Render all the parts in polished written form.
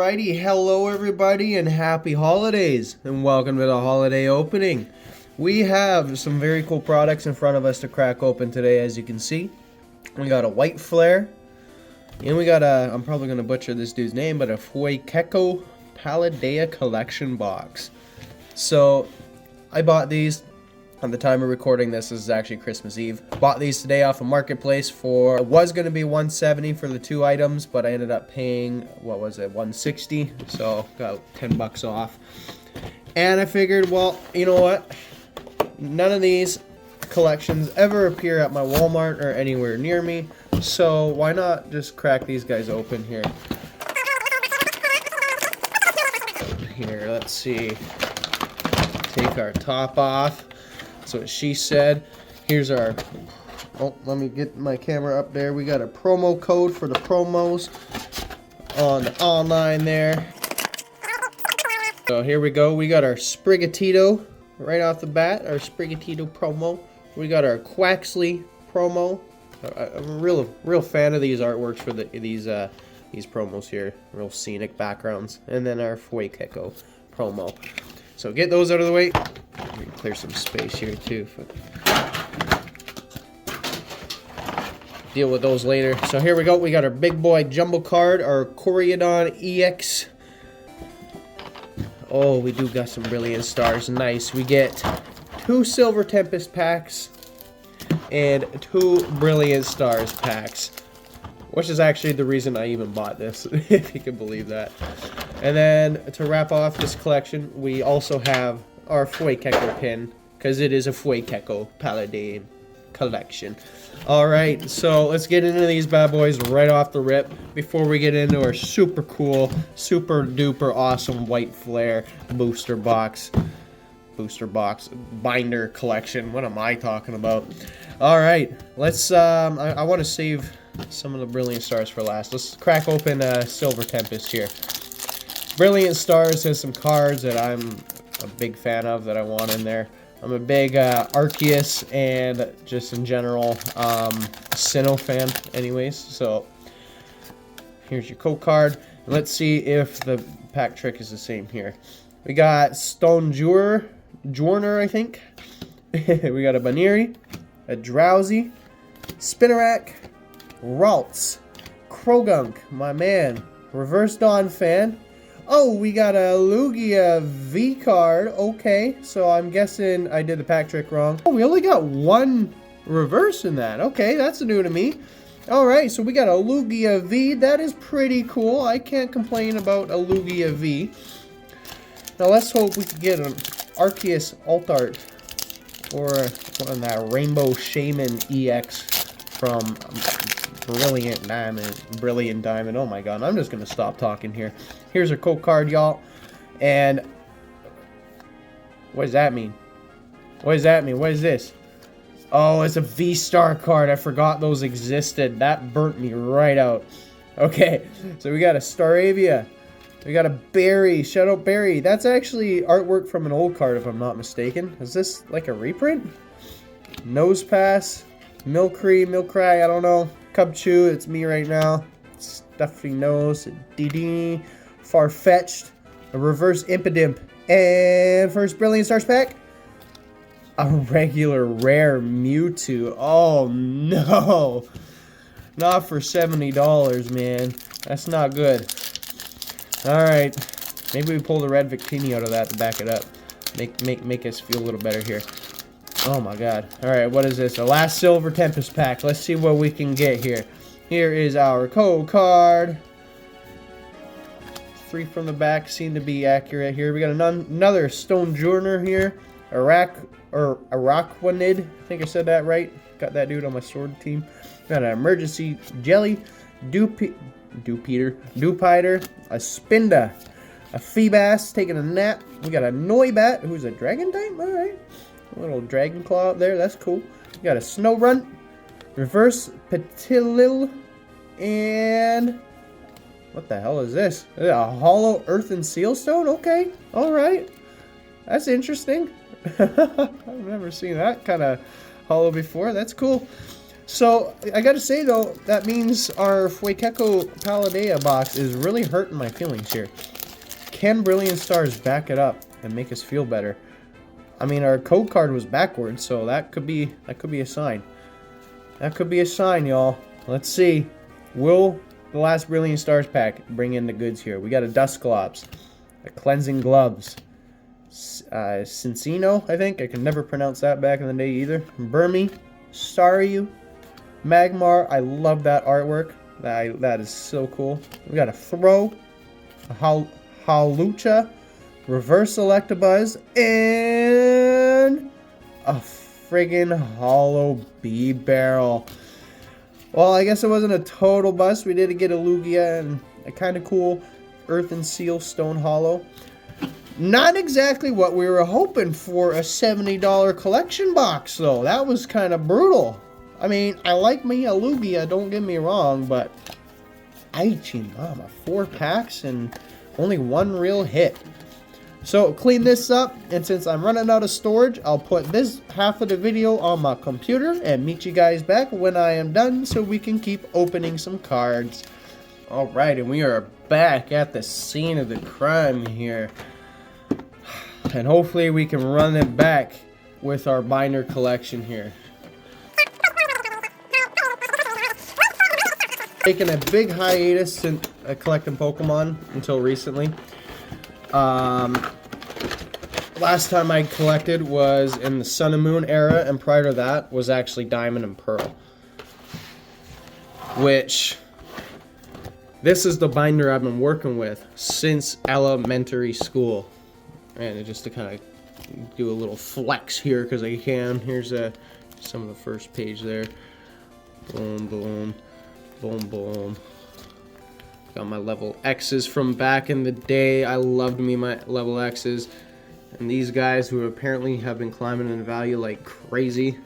Alrighty, hello everybody and happy holidays and welcome to the holiday opening. We have some very cool products in front of us to crack open today, as you can see. We got a white flare and we got a, I'm probably going to butcher this dude's name, but a Yugioh Paldea collection box. So I bought these. At the time of recording this is actually Christmas Eve. Bought these today off of Marketplace for, it was going to be $170 for the two items, but I ended up paying, what was it, $160, so got 10 bucks off. And I figured, well, you know what, none of these collections ever appear at my Walmart or anywhere near me, so why not just crack these guys open here. Here, let's see, take our top off. That's what she said. Here's our, oh, let me get my camera up there. We got a promo code for the promos on the online there. So here we go. We got our Sprigatito right off the bat, our Sprigatito promo. We got our Quaxley promo. I'm a real fan of these artworks for these promos here. Real scenic backgrounds. And then our Yugioh promo. So get those out of the way. Let me clear some space here too. Deal with those later. So here we go. We got our big boy jumbo card, our Koreadon EX. Oh, we do got some brilliant stars. Nice. We get 2 Silver Tempest packs and 2 Brilliant Stars packs, which is actually the reason I even bought this, if you can believe that. And then to wrap off this collection, we also have our Yugioh pin, because it is a Yugioh Paldea collection. Alright, so let's get into these bad boys right off the rip before we get into our super cool, super duper awesome white flare booster box binder collection. What am I talking about? Alright, let's I want to save some of the Brilliant Stars for last. Let's crack open Silver Tempest here. Brilliant Stars has some cards that I'm a big fan of that I want in there. I'm a big Arceus and just in general Sinnoh fan anyways. So here's your code card. Let's see if the pack trick is the same here. We got Journer, I think. We got a Baneri, a Drowsy, Spinarak, Ralts, Krogunk, my man, Reverse Dawn fan. Oh, we got a Lugia V card. Okay, so I'm guessing I did the pack trick wrong. Oh, we only got 1 reverse in that. Okay, that's new to me. Alright, so we got a Lugia V. That is pretty cool. I can't complain about a Lugia V. Now let's hope we can get an Arceus Alt Art or one of that Rainbow Shaman EX from Brilliant Diamond. Oh my god, I'm just gonna stop talking here. Here's our code card, y'all. And what does that mean? What does that mean? What is this? Oh, it's a V-Star card. I forgot those existed. That burnt me right out. Okay, so we got a Staravia. We got a Berry. Shout out Berry. That's actually artwork from an old card, if I'm not mistaken. Is this like a reprint? Nosepass. Milcry, I don't know. Cubchoo, it's me right now. Stuffy Nose, DD, Farfetch'd, a Reverse Impidimp, and first Brilliant Stars pack, a regular rare Mewtwo. Oh no, not for $70, man. That's not good. Alright, maybe we pull the red Victini out of that to back it up. Make us feel a little better here. Oh my god. Alright, what is this? The last Silver Tempest pack. Let's see what we can get here. Here is our code card. 3 from the back seem to be accurate here. We got another Stonejourner here. Araquanid. I think I said that right. Got that dude on my sword team. Got an Emergency Jelly. Dupiter. A Spinda. A Feebas taking a nap. We got a Noibat, who's a Dragon type. Alright. A little Dragon Claw up there, that's cool. We got a Snorunt, Reverse Petilil, and what the hell is this? Is it a Hollow Earth and Sealstone? Okay, alright. That's interesting. I've never seen that kind of hollow before. That's cool. So, I gotta say though, that means our Fuecoco Paldea box is really hurting my feelings here. Can Brilliant Stars back it up and make us feel better? I mean, our code card was backwards, so that could be a sign. That could be a sign, y'all. Let's see. Will the last Brilliant Stars pack bring in the goods here? We got a Dusclops, a Cleansing Gloves, Cincino, I think. I can never pronounce that back in the day either. Burmy, Staryu, Magmar. I love that artwork. That is so cool. We got a Throw, a Hawlucha, Reverse Electabuzz, and a friggin' Hollow B-Barrel. Well, I guess it wasn't a total bust. We did get a Lugia and a kind of cool Earth and Seal Stone Hollow. Not exactly what we were hoping for a $70 collection box, though. That was kind of brutal. I mean, I like me a Lugia, don't get me wrong, but Aichi Mama, 4 packs and only 1 real hit. So clean this up, and since I'm running out of storage, I'll put this half of the video on my computer and meet you guys back when I am done so we can keep opening some cards. Alright, and we are back at the scene of the crime here. And hopefully we can run it back with our binder collection here. Taking a big hiatus since collecting Pokemon until recently. Last time I collected was in the Sun and Moon era, and prior to that was actually Diamond and Pearl. Which, this is the binder I've been working with since elementary school. And just to kind of do a little flex here because I can. Here's some of the first page there. Boom, boom, boom, boom. Got my level X's from back in the day. I loved me my level X's. And these guys who apparently have been climbing in value like crazy.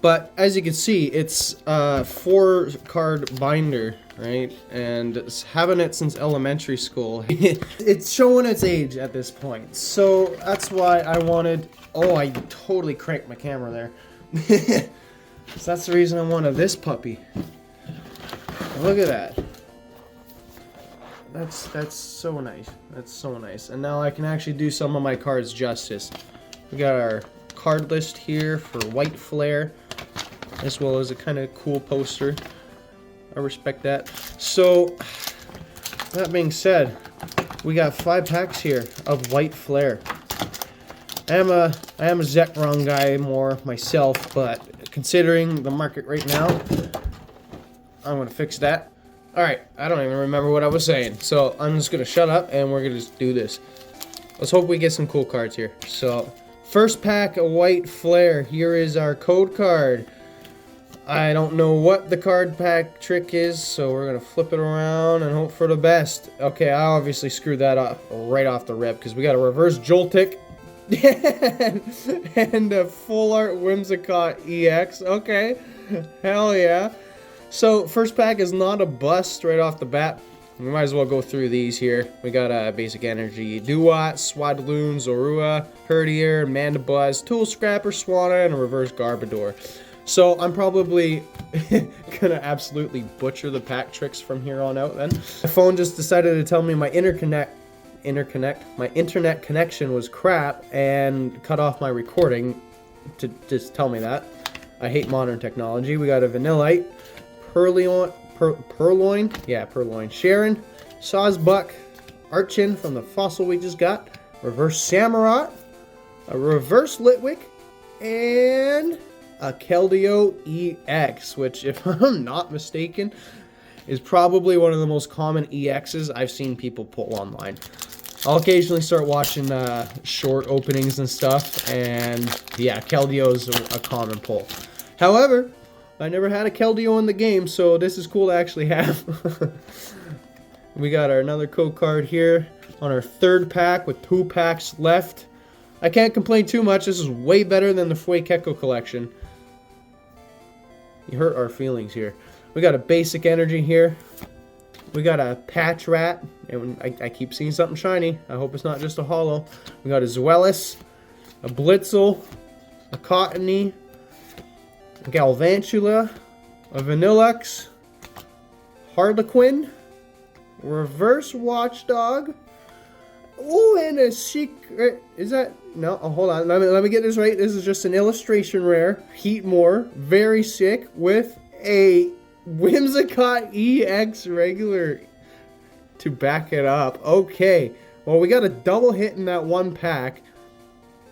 But as you can see, it's a 4-card binder, right? And it's having it since elementary school. It's showing its age at this point. So that's why I wanted... Oh, I totally cranked my camera there. So that's the reason I wanted this puppy. Look at that. That's so nice. That's so nice. And now I can actually do some of my cards justice. We got our card list here for White Flare, as well as a kind of cool poster. I respect that. So, that being said, we got 5 packs here of White Flare. I am a Zekrom guy more myself, but considering the market right now, I'm gonna fix that. Alright, I don't even remember what I was saying, so I'm just gonna shut up and we're gonna just do this. Let's hope we get some cool cards here. So, first pack of White Flare. Here is our code card. I don't know what the card pack trick is, so we're gonna flip it around and hope for the best. Okay, I obviously screwed that up right off the rip because we got a reverse Joltik and a full art Whimsicott EX. Okay, hell yeah. So, first pack is not a bust right off the bat. We might as well go through these here. We got a Basic Energy, Duat, Swadloon, Zorua, Herdier, Mandibuzz, Tool Scrapper, Swanna, and a Reverse Garbodor. So, I'm probably gonna absolutely butcher the pack tricks from here on out then. My phone just decided to tell me my internet connection was crap and cut off my recording to just tell me that. I hate modern technology. We got a Vanillite, Purloin, Sharon, Sawsbuck, Archin from the fossil we just got, Reverse Samurott, a Reverse Litwick, and a Keldeo EX, which, if I'm not mistaken, is probably one of the most common EXs I've seen people pull online. I'll occasionally start watching short openings and stuff, and yeah, Keldeo is a common pull. However, I never had a Keldeo in the game, so this is cool to actually have. We got another code card here on our 3rd pack with 2 packs left. I can't complain too much. This is way better than the Fuecoco collection. You hurt our feelings here. We got a Basic Energy here. We got a Patch Rat, and I keep seeing something shiny. I hope it's not just a holo. We got a Zweilous, a Blitzel, a Cottony, Galvantula, a Vanillux, Harlequin, Reverse Watchdog. Oh, and a secret. Is that? No, oh, hold on. Let me get this right. This is just an illustration rare. Heatmore, very sick, with a Whimsicott EX regular to back it up. Okay. Well, we got a double hit in that one pack.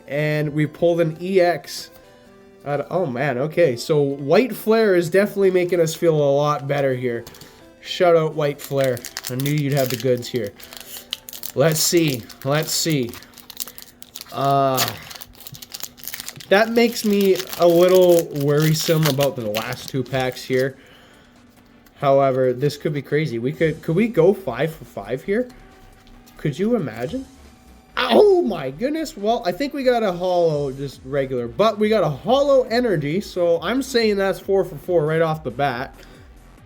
And we pulled an EX. Oh, man. Okay. So, White Flare is definitely making us feel a lot better here. Shout out White Flare. I knew you'd have the goods here. Let's see. Let's see. That makes me a little worrisome about the last two packs here. However, this could be crazy. Could we go 5 for 5 here? Could you imagine? Oh my goodness. Well, I think we got a holo, just regular, but we got a holo energy. So I'm saying that's 4 for 4 right off the bat.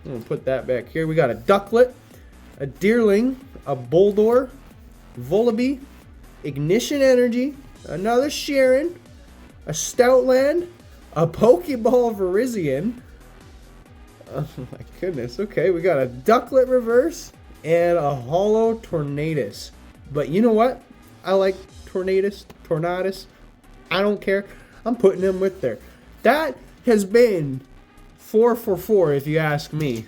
I'm gonna put that back here. We got a Ducklet, a Deerling, a Boldor, Volibee, Ignition Energy, another Sharon, a Stoutland, a Pokeball Virizion. Oh my goodness. Okay, we got a Ducklet reverse and a holo Tornadus. But you know what? I like Tornadus. I don't care. I'm putting him with there. That has been 4 for 4 if you ask me.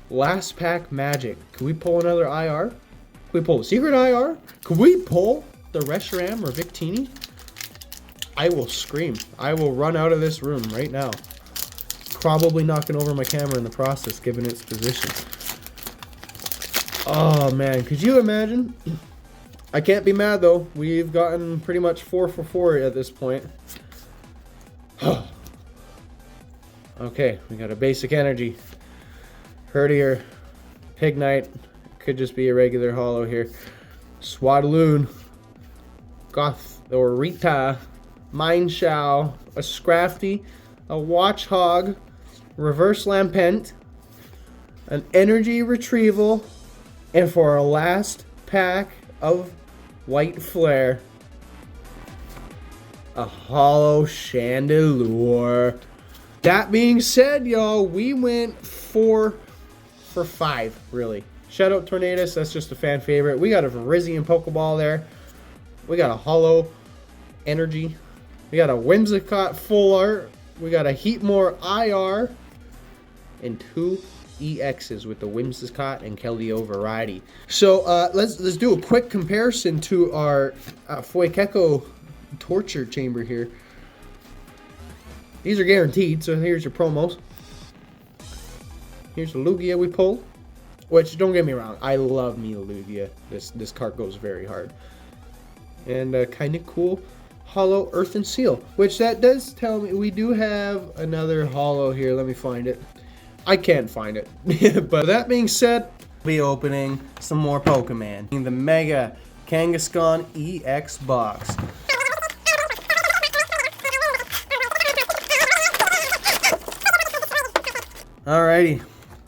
Last pack magic. Can we pull another IR? Can we pull a secret IR? Can we pull the Reshiram or Victini? I will scream. I will run out of this room right now. Probably knocking over my camera in the process, given its position. Oh man, could you imagine? I can't be mad though. We've gotten pretty much 4 for 4 at this point. Okay, we got a basic energy. Herdier, Pignite, could just be a regular holo here. Swadloon, Gothorita, Mineshow, a Scrafty, a Watchhog, Reverse Lampent, an Energy Retrieval, and for our last pack of White Flare, a holo Chandelure. That being said, y'all, we went 4 for 5, really. Shout out Tornadus, that's just a fan favorite. We got a Virizion Pokeball there. We got a holo energy. We got a Whimsicott full art. We got a Heatmore IR. And 2 EXs with the Whimsicott and Keldeo variety. So let's do a quick comparison to our Fuecoco torture chamber here. These are guaranteed, so here's your promos. Here's the Lugia we pulled. Which, don't get me wrong, I love me a Lugia. This card goes very hard. And kind of cool holo Earth and Seal. Which that does tell me we do have another holo here. Let me find it. I can't find it. But that being said, we'll be opening some more Pokemon. The Mega Kangaskhan EX box. Alrighty,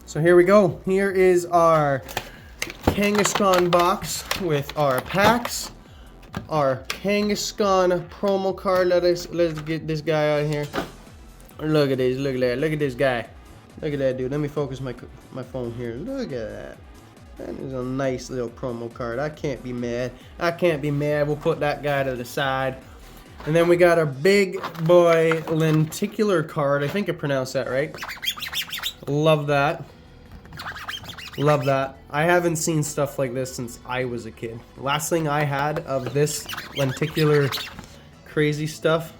so here we go. Here is our Kangaskhan box with our packs, our Kangaskhan promo card. Let's get this guy out here. Look at this, look at that, look at this guy. Look at that dude. Let me focus my phone here. Look at that. That is a nice little promo card. I can't be mad. I can't be mad. We'll put that guy to the side. And then we got our big boy lenticular card. I think I pronounced that right. Love that. Love that. I haven't seen stuff like this since I was a kid. Last thing I had of this lenticular crazy stuff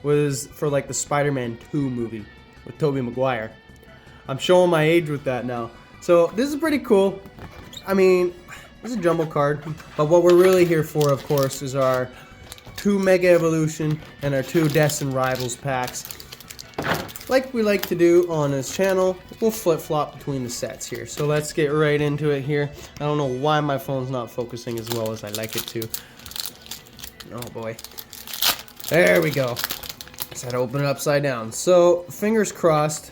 was for like the Spider-Man 2 movie with Tobey Maguire. I'm showing my age with that now. So this is pretty cool. I mean, it's a jumbo card, but what we're really here for, of course, is our 2 Mega Evolution and our 2 Destined Rivals packs. Like we like to do on this channel, we'll flip-flop between the sets here. So let's get right into it here. I don't know why my phone's not focusing as well as I like it to. Oh boy. There we go. Just had to open it upside down. So, fingers crossed,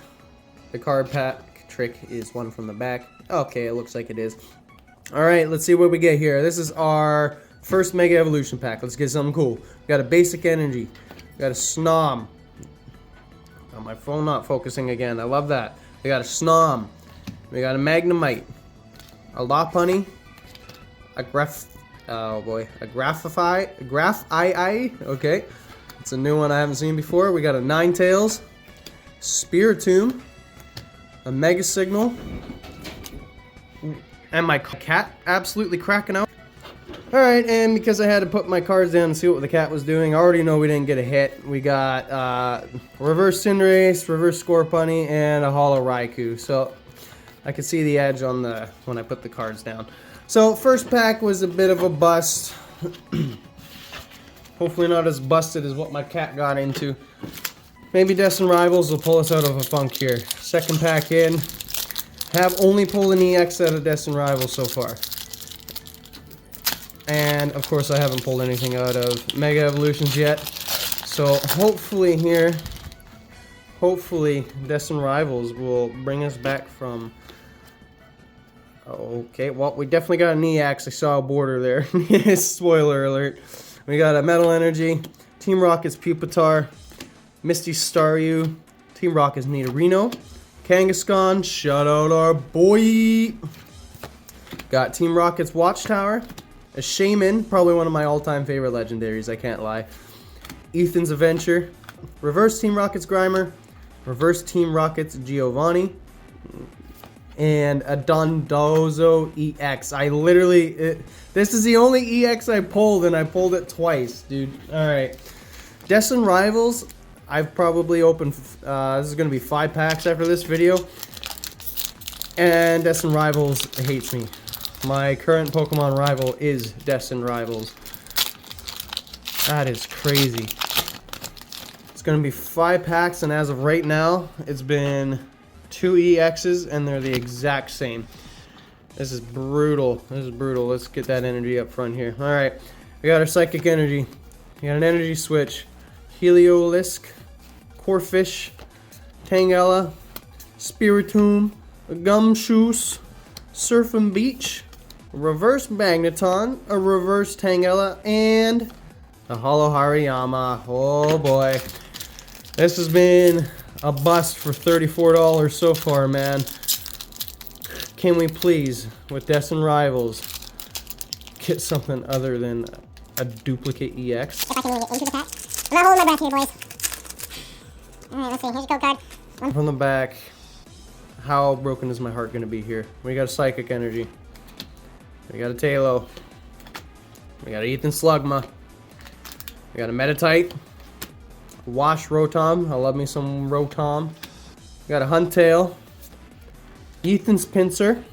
the card pack trick is one from the back. Okay, it looks like it is. Alright, let's see what we get here. This is our first Mega Evolution pack. Let's get something cool. We got a Basic Energy. We got a Snom. Oh, my phone not focusing again. I love that. We got a Snom. We got a Magnemite. A Lopunny. A Graphii. Okay. It's a new one I haven't seen before. We got a Ninetales. Spiritomb. A Mega Signal. And my cat absolutely cracking out. Alright, and because I had to put my cards down and see what the cat was doing, I already know we didn't get a hit. We got Reverse Cinderace, Reverse Scorpunny, and a Holo Raikou. So I could see the edge on the when I put the cards down. So first pack was a bit of a bust. Hopefully not as busted as what my cat got into. Maybe Destin Rivals will pull us out of a funk here. Second pack in. Have only pulled an EX out of Destin Rivals so far. And of course I haven't pulled anything out of Mega Evolutions yet. So hopefully here, Destin Rivals will bring us back from... Okay, well, we definitely got an EX. I saw a border there. Spoiler alert. We got a Metal Energy, Team Rocket's Pupitar, Misty Staryu, Team Rocket's Nidorino, Kangaskhan, shout out our boy. Got Team Rocket's Watchtower, a Shaman, probably one of my all-time favorite legendaries, I can't lie. Ethan's Adventure, Reverse Team Rocket's Grimer, Reverse Team Rocket's Giovanni, and a Dondozo EX. I literally, this is the only EX I pulled, and I pulled it twice, dude. Alright. Destin Rivals, I've probably opened, this is going to be 5 packs after this video. And Destin Rivals hates me. My current Pokemon rival is Destin Rivals. That is crazy. It's going to be 5 packs, and as of right now, it's been 2 EXs, and they're the exact same. This is brutal. This is brutal. Let's get that energy up front here. Alright, we got our Psychic Energy. We got an Energy Switch. Heliolisk, Corphish, Tangela, Spiritomb, Gumshoos, Surfing Beach, Reverse Magneton, a Reverse Tangela, and a Holo Hariyama. Oh boy. This has been a bust for $34 so far, man. Can we please, with Destin Rivals, get something other than a duplicate EX? If I can get into the pack. I'm not holding my breath here, boys. Alright, let's see. Here's your code card. From the back, how broken is my heart going to be here? We got a Psychic Energy. We got a Tailo. We got a Ethan Slugma. We got a Meditite. Wash Rotom. I love me some Rotom. We got a Huntail. Ethan's Pinsir.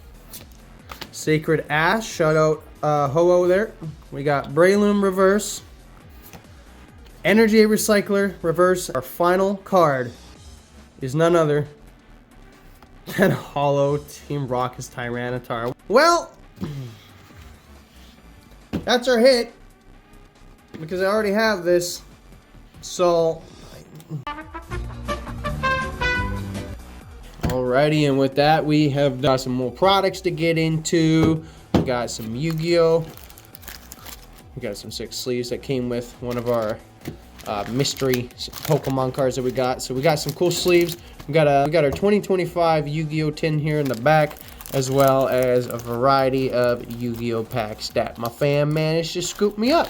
Sacred Ash. Shout out Ho-Oh there. We got Breloom Reverse. Energy Recycler Reverse. Our final card is none other than Holo Team Rocket's Tyranitar. Well, that's our hit, because I already have this. So, alrighty, and with that, we have got some more products to get into. We got some Yu-Gi-Oh! We got some 6 sleeves that came with one of our mystery Pokemon cards that we got. So we got some cool sleeves. We got our 2025 Yu-Gi-Oh! Tin here in the back, as well as a variety of Yu-Gi-Oh! Packs that my fam managed to scoop me up.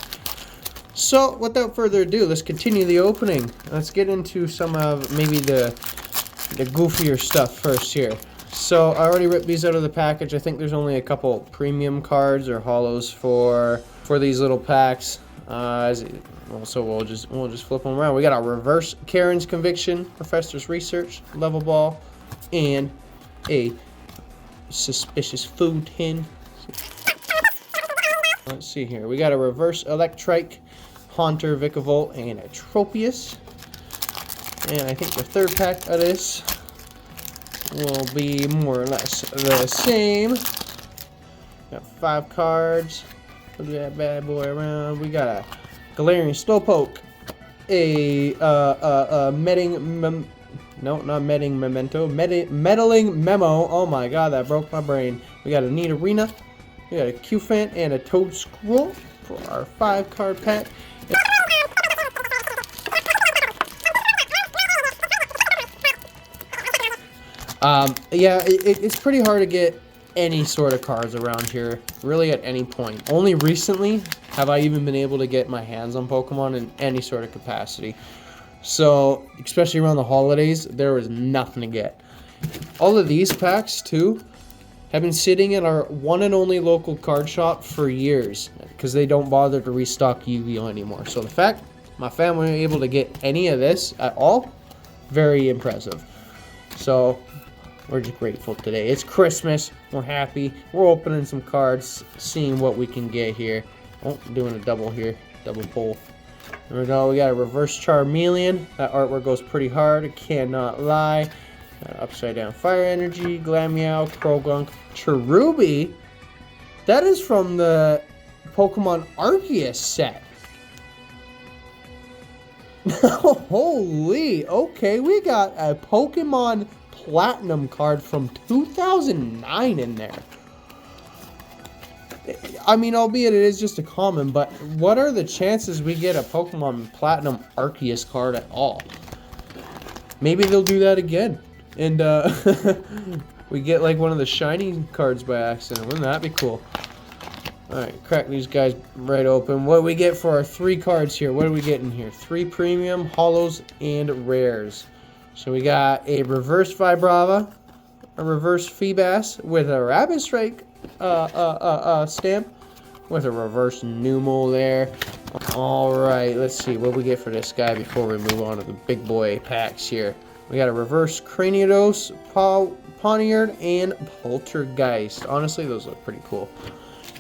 So, without further ado, let's continue the opening. Let's get into some of maybe the goofier stuff first here. So, I already ripped these out of the package. I think there's only a couple premium cards or holos for these little packs. So we'll just flip them around. We got our Reverse Karen's Conviction, Professor's Research, Level Ball, and a Suspicious Food Tin. Let's see here. We got a Reverse Electrike, Haunter, Vikavolt, and a Tropius. And I think the third pack of this will be more or less the same. Got 5 cards. Look at that bad boy around. We got a Galarian Slowpoke, a Meddling Memo. Oh my god, that broke my brain. We got a Nidorina, we got a Qfant, and a Toad Scroll for our 5 card pack. Yeah, it's pretty hard to get any sort of cards around here, really at any point. Only recently have I even been able to get my hands on Pokemon in any sort of capacity. So, especially around the holidays, there was nothing to get. All of these packs, too, have been sitting in our one and only local card shop for years because they don't bother to restock Yu-Gi-Oh anymore. So the fact my family were able to get any of this at all, very impressive. So we're just grateful today. It's Christmas. We're happy. We're opening some cards, seeing what we can get here. Oh, doing a double here. Double pull. There we go. We got a reverse Charmeleon. That artwork goes pretty hard. I cannot lie. Upside down fire energy. Glameow. Krogunk. Cherubi. That is from the Pokemon Arceus set. Holy. Okay, we got a Pokemon Platinum card from 2009 in there. I mean, albeit it is just a common, but what are the chances we get a Pokemon Platinum Arceus card at all? Maybe they'll do that again. And we get like one of the shiny cards by accident. Wouldn't that be cool? Alright, crack these guys right open. What do we get for our 3 cards here? What are we getting here? 3 premium, holos, and rares. So we got a reverse Vibrava, a reverse Feebas with a Rapid Strike stamp with a reverse Numel there. Alright, let's see what we get for this guy before we move on to the big boy packs here. We got a reverse Cranidos, Poniard, and Poltergeist. Honestly, those look pretty cool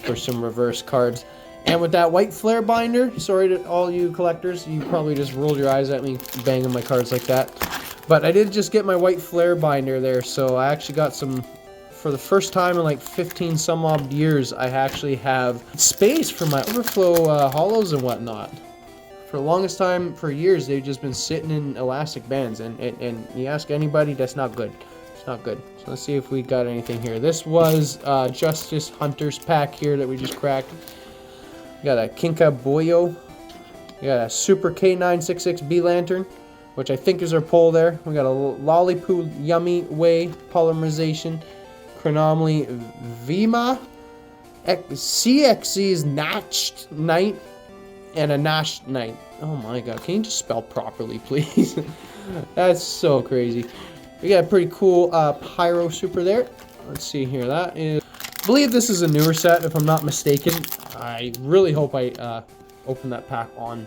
for some reverse cards. And with that white flare binder, sorry to all you collectors, you probably just rolled your eyes at me banging my cards like that. But I did just get my white flare binder there, so I actually got some, for the first time in like 15 some odd years, I actually have space for my overflow holos and whatnot. For the longest time, for years, they've just been sitting in elastic bands, and you ask anybody, that's not good. It's not good. So let's see if we got anything here. This was Justice Hunters pack here that we just cracked. We got a Kinka Boyo. We got a Super K966B Lantern, which I think is our pull there. We got a Lollipoo Yummy Way Polymerization, Chronomaly Vima, CXC's Natched Knight, and a Nash Knight. Oh my god, can you just spell properly, please? That's so crazy. We got a pretty cool Pyro Super there. Let's see here. That is, I believe this is a newer set, if I'm not mistaken. I really hope I open that pack on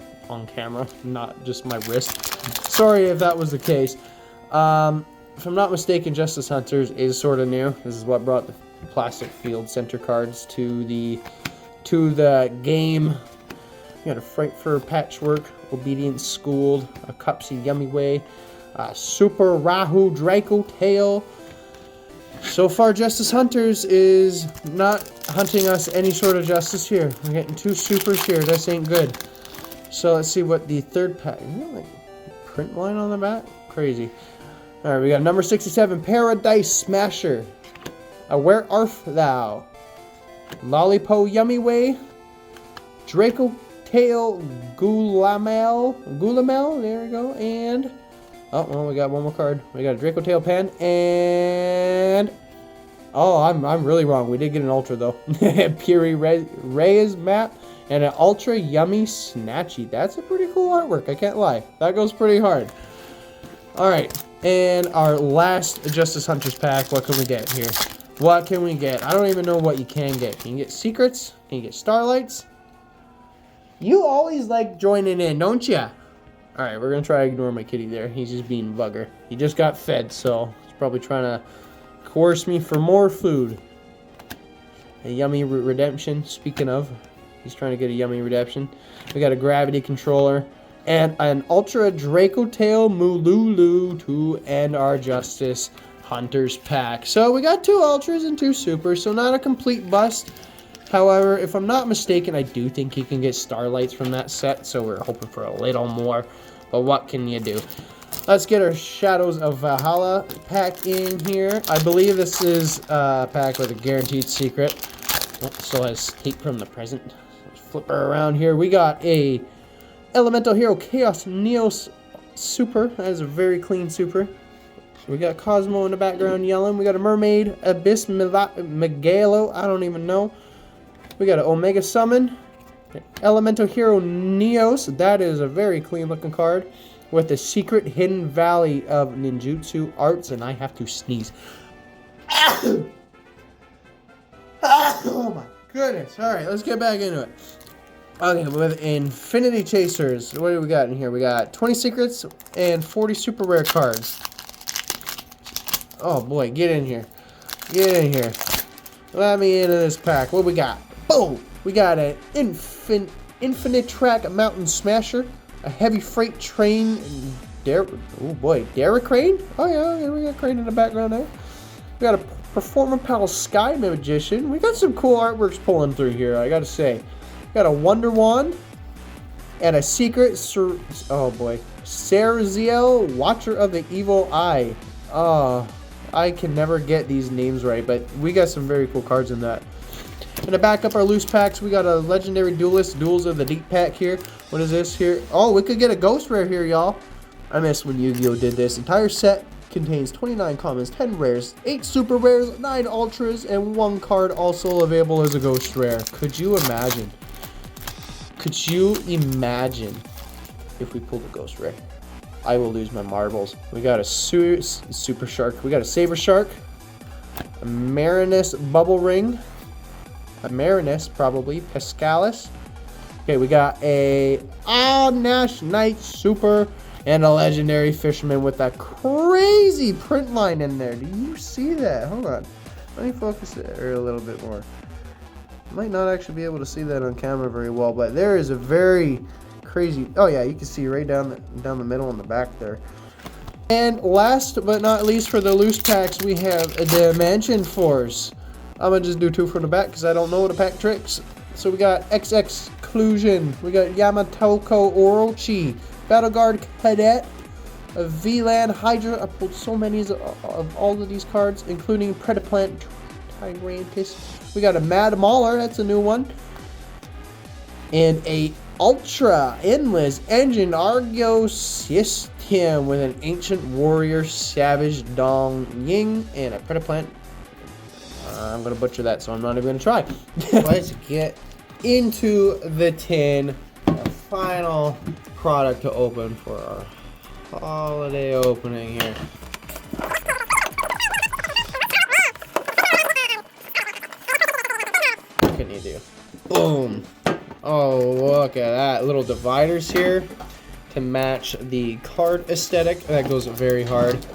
camera, not just my wrist. Sorry if that was the case. If I'm not mistaken, Justice Hunters is sort of new. This is what brought the plastic field center cards to the game. We got a Frightfur Patchwork, Obedience Schooled, a Cupsy Yummy Way, Super Rahu Draco Tail. So far, Justice Hunters is not hunting us any sort of justice here. We're getting 2 supers here. This ain't good. So let's see what the third pack. Is that like print line on the back? Crazy. All right, we got number 67, Paradise Smasher. Where art thou? Lollipo Yummy Way, Draco Tail Gulamel. There we go. And oh well, we got one more card. We got a Draco Tail Pen and oh, I'm really wrong. We did get an Ultra though. Puri Reyes map. And an Ultra Yummy Snatchy. That's a pretty cool artwork, I can't lie. That goes pretty hard. Alright, and our last Justice Hunters pack. What can we get here? What can we get? I don't even know what you can get. Can you get Secrets? Can you get Starlights? You always like joining in, don't ya? Alright, we're going to try to ignore my kitty there. He's just being bugger. He just got fed, so he's probably trying to coerce me for more food. A Yummy Redemption, speaking of. He's trying to get a Yummy Redemption. We got a Gravity Controller. And an Ultra Draco Tail Mululu to end our Justice Hunters pack. So we got 2 Ultras and 2 Supers. So not a complete bust. However, if I'm not mistaken, I do think you can get Starlights from that set. So we're hoping for a little more. But what can you do? Let's get our Shadows of Valhalla pack in here. I believe this is a pack with a guaranteed secret. Oh, still has Take from the Present. Let's flip her around here. We got a Elemental Hero Chaos Neos Super. That is a very clean Super. We got Cosmo in the background yelling. We got a Mermaid, Abyss Megalo, I don't even know. We got an Omega Summon, Elemental Hero Neos. That is a very clean looking card. With the Secret Hidden Valley of Ninjutsu Arts, and I have to sneeze. Oh my goodness. Alright, let's get back into it. Okay, with Infinity Chasers, what do we got in here? We got 20 secrets and 40 super rare cards. Oh boy, get in here. Get in here. Let me into this pack. What we got? Boom! We got an Infinite Track Mountain Smasher, a Heavy Freight Train, oh boy, Derek Crane? Oh yeah, we got Crane in the background there. We got a Performer Pal Sky Magician. We got some cool artworks pulling through here, I gotta say. We got a Wonder Wand, and a Secret, Serziel, Watcher of the Evil Eye. Oh, I can never get these names right, but we got some very cool cards in that. And to back up our loose packs, we got a Legendary Duelist, Duels of the Deep pack here. What is this here? Oh, we could get a Ghost Rare here, y'all. I miss when Yu-Gi-Oh! Did this. Entire set contains 29 commons, 10 rares, 8 super rares, 9 ultras, and 1 card also available as a Ghost Rare. Could you imagine? Could you imagine if we pulled a Ghost Rare? I will lose my marbles. We got a Super Shark. We got a Saber Shark, a Marinus Bubble Ring, a Marinus probably, Pescalis. Okay, we got a Nash Knight Super, and a Legendary Fisherman with that crazy print line in there. Do you see that? Hold on. Let me focus it a little bit more. Might not actually be able to see that on camera very well, but there is a very crazy. Oh yeah, you can see right down the middle and the back there. And last but not least for the loose packs, we have a Dimension Force. I'm gonna just do 2 from the back because I don't know the pack tricks. So we got XX Exclusion, we got Yamatoko Orochi, Battle Guard Cadet, a VLAN Hydra. I pulled so many of all of these cards, including Predaplant Tyrantus. We got a Mad Mauler, that's a new one. And a Ultra Endless Engine Argo System with an Ancient Warrior Savage Dong Ying and a Predaplant. I'm going to butcher that, so I'm not even going to try. Let's get into the tin. The final product to open for our holiday opening here. What can you do? Boom. Oh, look at that. Little dividers here to match the card aesthetic. That goes very hard.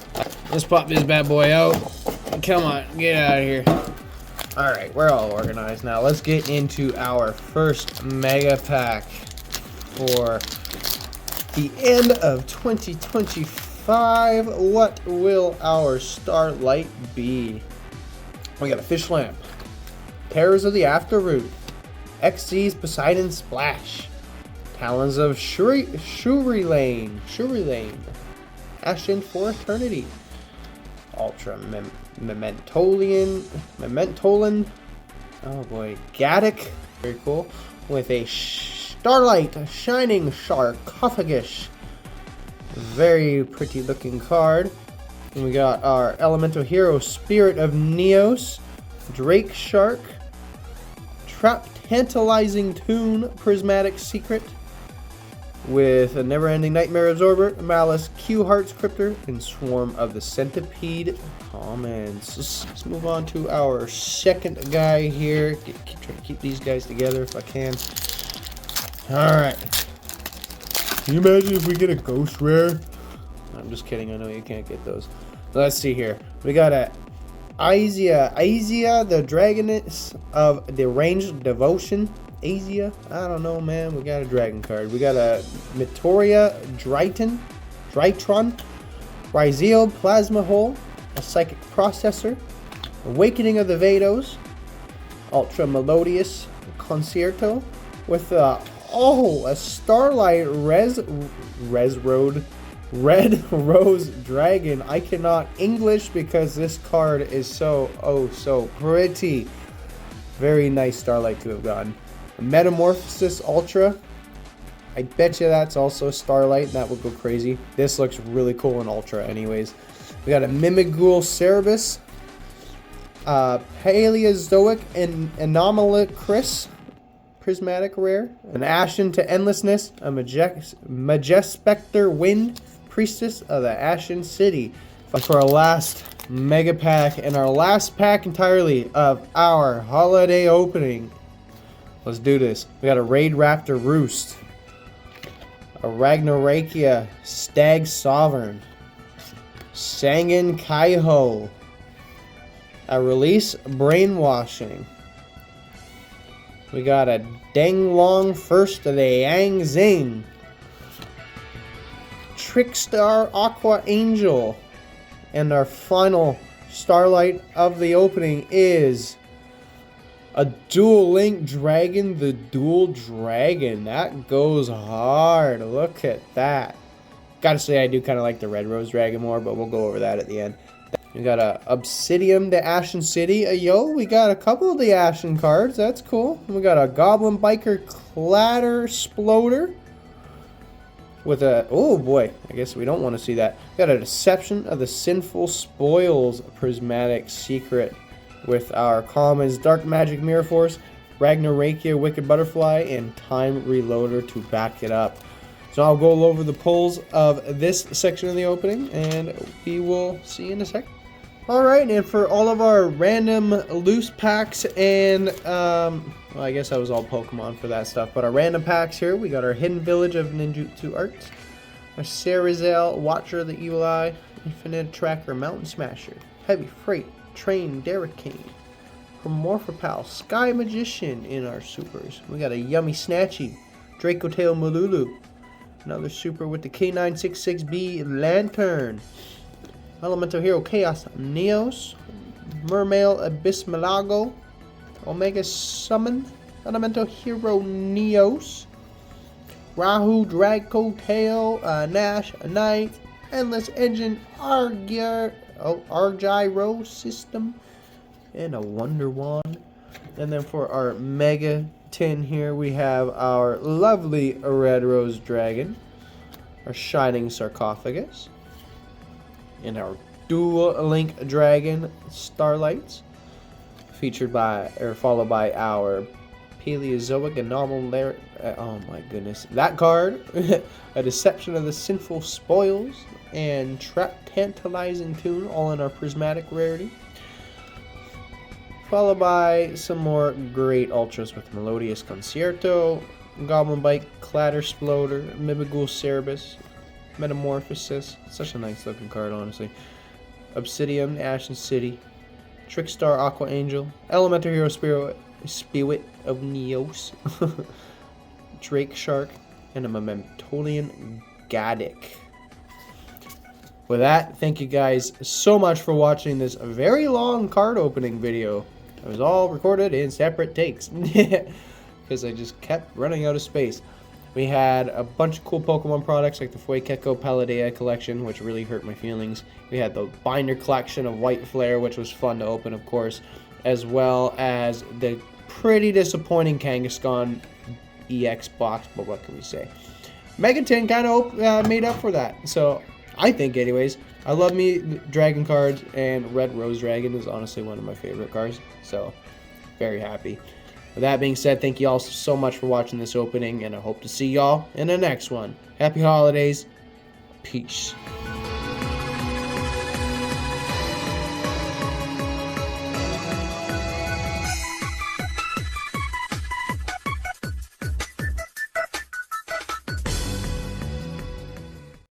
Let's pop this bad boy out. Come on, get out of here. Alright, we're all organized now. Let's get into our first mega pack for the end of 2025. What will our starlight be? We got a Fish Lamp, Terrors of the Afterroot, XZ's Poseidon Splash, Talons of Shuri Lane, Ashen for Eternity, Ultra Mementolan, oh boy, Gaddick, very cool, with a Starlight, a Shining Sarcophagus, very pretty looking card. And we got our Elemental Hero, Spirit of Neos, Drake Shark, Trap Tantalizing Tune, Prismatic Secret, with a Never-Ending Nightmare Absorber, Malice Q Hearts Cryptor, and Swarm of the Centipede Commons. Let's move on to our second guy here. Try to keep these guys together if I can. Alright. Can you imagine if we get a Ghost Rare? I'm just kidding, I know you can't get those. Let's see here. We got a Asia, the Dragoness of the Ranged Devotion. Asia, I don't know, man. We got a dragon card. We got a Mitoria Drytron, Ryzeal Plasma Hole, a Psychic Processor, Awakening of the Vados, Ultra Melodious Concerto, with a Starlight Red Rose Dragon. I cannot English because this card is so pretty. Very nice Starlight to have gotten. Metamorphosis Ultra. I bet you that's also Starlight. That would go crazy. This looks really cool in Ultra anyways. We got a Mimighoul Cerebus, Paleozoic and Anomalocris, prismatic rare, an Ashen to Endlessness, a Majespecter Wind, Priestess of the Ashen City. For our last mega pack and our last pack entirely of our holiday opening. Let's do this. We got a Raid Raptor Roost, a Ragnorakia Stag Sovereign, Sangan Kaiho, a Release Brainwashing. We got a Danglong First of the Yang Zing, Trickstar Aqua Angel, and our final Starlight of the opening is a Dual Link Dragon, the Dual Dragon. That goes hard. Look at that. Gotta say, I do kind of like the Red Rose Dragon more, but we'll go over that at the end. We got a Obsidian to Ashen City. We got a couple of the Ashen cards. That's cool. We got a Goblin Biker Clatter Sploder with a, oh boy, I guess we don't want to see that. We got a Deception of the Sinful Spoils Prismatic Secret with our commons Dark Magic Mirror Force, Ragnorakia Wicked Butterfly, and Time Reloader to back it up. So I'll go over the pulls of this section of the opening, and we will see you in a second. Alright, and for all of our random loose packs and, well, I guess that was all Pokemon for that stuff, but our random packs here, we got our Hidden Village of Ninjutsu Arts, our Sarazel, Watcher of the Evil Eye, Infinite Tracker, Mountain Smasher, Heavy Freight, Train, Derek Kane, Morphopal, Sky Magician in our supers. We got a Yummy Snatchy, Draco Tail Malulu, another super with the K966B Lantern, Elemental Hero Chaos Neos, Mermail Abysmalago, Omega Summon, Elemental Hero Neos, Rahu Draco Tail, Nash Knight, Endless Engine Argyro System, and a Wonder Wand. And then for our Mega Tin here, we have our lovely Red Rose Dragon, our Shining Sarcophagus, and our Dual Link Dragon Starlights, featured by, or followed by our Paleozoic Anomaly. Oh my goodness, that card, a Deception of the Sinful Spoils, and Tantalizing Tune, all in our prismatic rarity. Followed by some more great ultras with Melodious Concerto, Goblin Bite, Clatter Sploder, Mimighoul Cerebus, Metamorphosis, such a nice looking card, honestly. Obsidian, Ashen City, Trickstar Aqua Angel, Elemental Hero Spirit of Neos, Drake Shark, and a Mementolian Gaddick. With that, thank you guys so much for watching this very long card opening video. It was all recorded in separate takes because I just kept running out of space. We had a bunch of cool Pokemon products like the Fuecoco Paldea collection, which really hurt my feelings. We had the binder collection of White Flare, which was fun to open, of course, as well as the pretty disappointing Kangaskhan EX box, but what can we say? Megatin kind of made up for that, so I think anyways. I love me Dragon cards, and Red Rose Dragon is honestly one of my favorite cards, so very happy. With that being said, thank you all so much for watching this opening, and I hope to see y'all in the next one. Happy holidays. Peace.